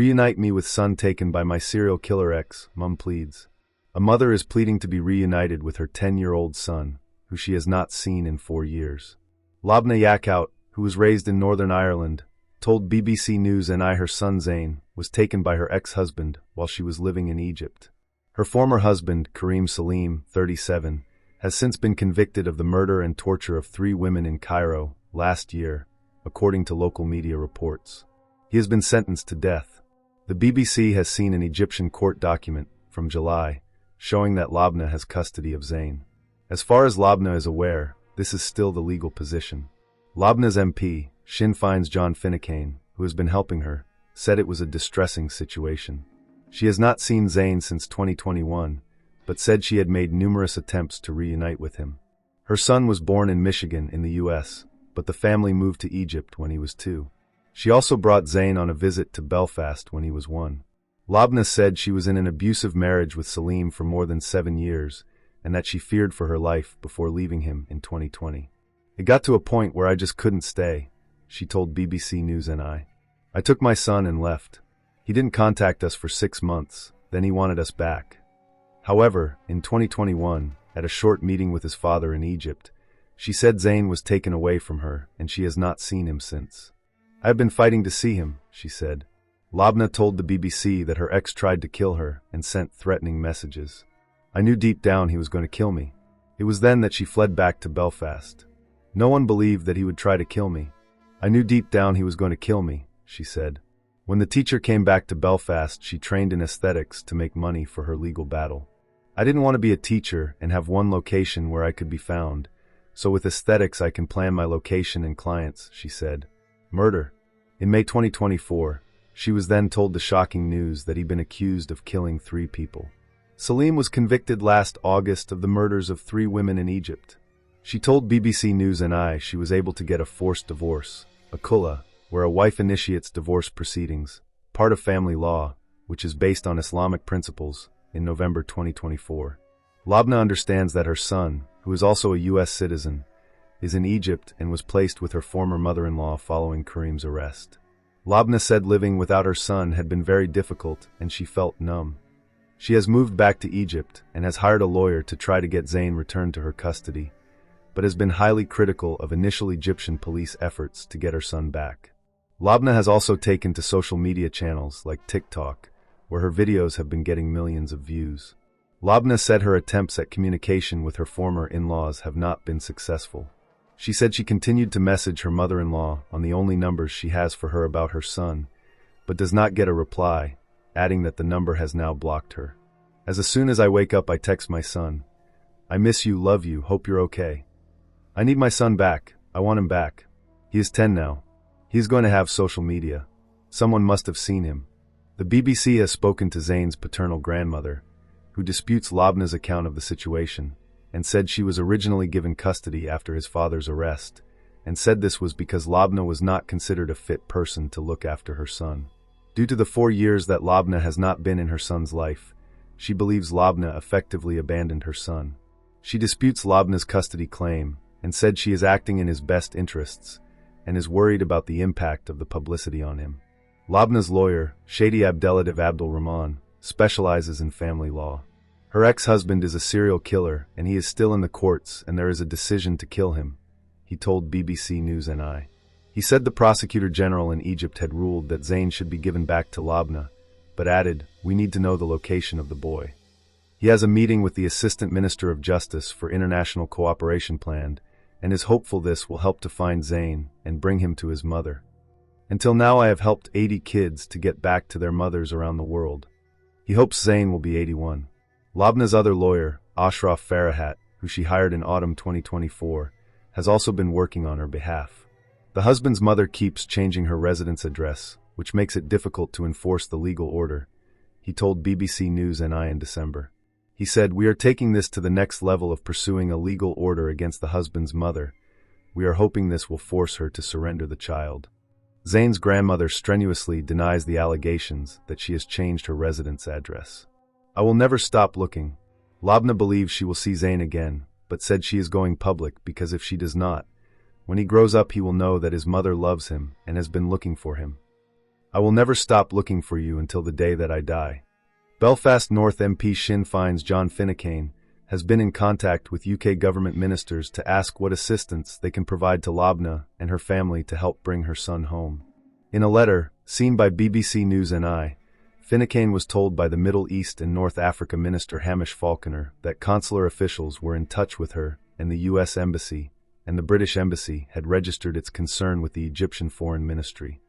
Reunite me with son taken by my serial killer ex, mum pleads. A mother is pleading to be reunited with her 10-year-old son, who she has not seen in 4 years. Lobna Yakout, who was raised in Northern Ireland, told BBC News NI her son Zayn was taken by her ex-husband while she was living in Egypt. Her former husband, Karim Selim, 37, has since been convicted of the murder and torture of 3 women in Cairo last year, according to local media reports. He has been sentenced to death. The BBC has seen an Egyptian court document from July showing that Lobna has custody of Zayn. As far as Lobna is aware, this is still the legal position. Lobna's MP, Sinn Féin's John Finucane, who has been helping her, said it was a distressing situation. She has not seen Zayn since 2021, but said she had made numerous attempts to reunite with him. Her son was born in Michigan in the US, but the family moved to Egypt when he was 2. She also brought Zayn on a visit to Belfast when he was 1. Lobna said she was in an abusive marriage with Selim for more than 7 years, and that she feared for her life before leaving him in 2020. It got to a point where I just couldn't stay, she told BBC News NI. I took my son and left. He didn't contact us for 6 months, then he wanted us back. However, in 2021, at a short meeting with his father in Egypt, she said Zayn was taken away from her and she has not seen him since. I have been fighting to see him, she said. Lobna told the BBC that her ex tried to kill her and sent threatening messages. I knew deep down he was going to kill me. It was then that she fled back to Belfast. No one believed that he would try to kill me. I knew deep down he was going to kill me, she said. When the teacher came back to Belfast, she trained in aesthetics to make money for her legal battle. I didn't want to be a teacher and have one location where I could be found, so with aesthetics I can plan my location and clients, she said. Murder. In May 2024, she was then told the shocking news that he'd been accused of killing 3 people. Selim was convicted last August of the murders of 3 women in Egypt. She told BBC News NI she was able to get a forced divorce, a khula, where a wife initiates divorce proceedings, part of family law, which is based on Islamic principles, in November 2024. Lobna understands that her son, who is also a U.S. citizen, is in Egypt and was placed with her former mother-in-law following Karim's arrest. Lobna said living without her son had been very difficult and she felt numb. She has moved back to Egypt and has hired a lawyer to try to get Zayn returned to her custody, but has been highly critical of initial Egyptian police efforts to get her son back. Lobna has also taken to social media channels like TikTok, where her videos have been getting millions of views. Lobna said her attempts at communication with her former in-laws have not been successful. She said she continued to message her mother-in-law on the only numbers she has for her about her son, but does not get a reply, adding that the number has now blocked her. As soon as I wake up I text my son. I miss you, love you, hope you're okay. I need my son back, I want him back. He is 10 now. He's going to have social media. Someone must have seen him. The BBC has spoken to Zayn's paternal grandmother, who disputes Lobna's account of the situation, and said she was originally given custody after his father's arrest, and said this was because Lobna was not considered a fit person to look after her son. Due to the 4 years that Lobna has not been in her son's life, she believes Lobna effectively abandoned her son. She disputes Lobna's custody claim, and said she is acting in his best interests, and is worried about the impact of the publicity on him. Lobna's lawyer, Shady Abdelatif Abdul Rahman, specializes in family law. Her ex-husband is a serial killer and he is still in the courts and there is a decision to kill him, he told BBC News NI. He said the prosecutor general in Egypt had ruled that Zayn should be given back to Lobna, but added, "We need to know the location of the boy." He has a meeting with the Assistant Minister of Justice for International Cooperation planned and is hopeful this will help to find Zayn and bring him to his mother. Until now I have helped 80 kids to get back to their mothers around the world. He hopes Zayn will be 81. Lobna's other lawyer, Ashraf Farahat, who she hired in autumn 2024, has also been working on her behalf. The husband's mother keeps changing her residence address, which makes it difficult to enforce the legal order, he told BBC News NI in December. He said, "We are taking this to the next level of pursuing a legal order against the husband's mother. We are hoping this will force her to surrender the child." Zayn's grandmother strenuously denies the allegations that she has changed her residence address. "I will never stop looking." Lobna believes she will see Zayn again, but said she is going public because if she does not, when he grows up he will know that his mother loves him and has been looking for him. I will never stop looking for you until the day that I die. Belfast North MP Sinn Féin's John Finucane has been in contact with UK government ministers to ask what assistance they can provide to Lobna and her family to help bring her son home. In a letter, seen by BBC News NI, Finucane was told by the Middle East and North Africa Minister Hamish Falconer that consular officials were in touch with her and the US Embassy, and the British Embassy had registered its concern with the Egyptian Foreign Ministry.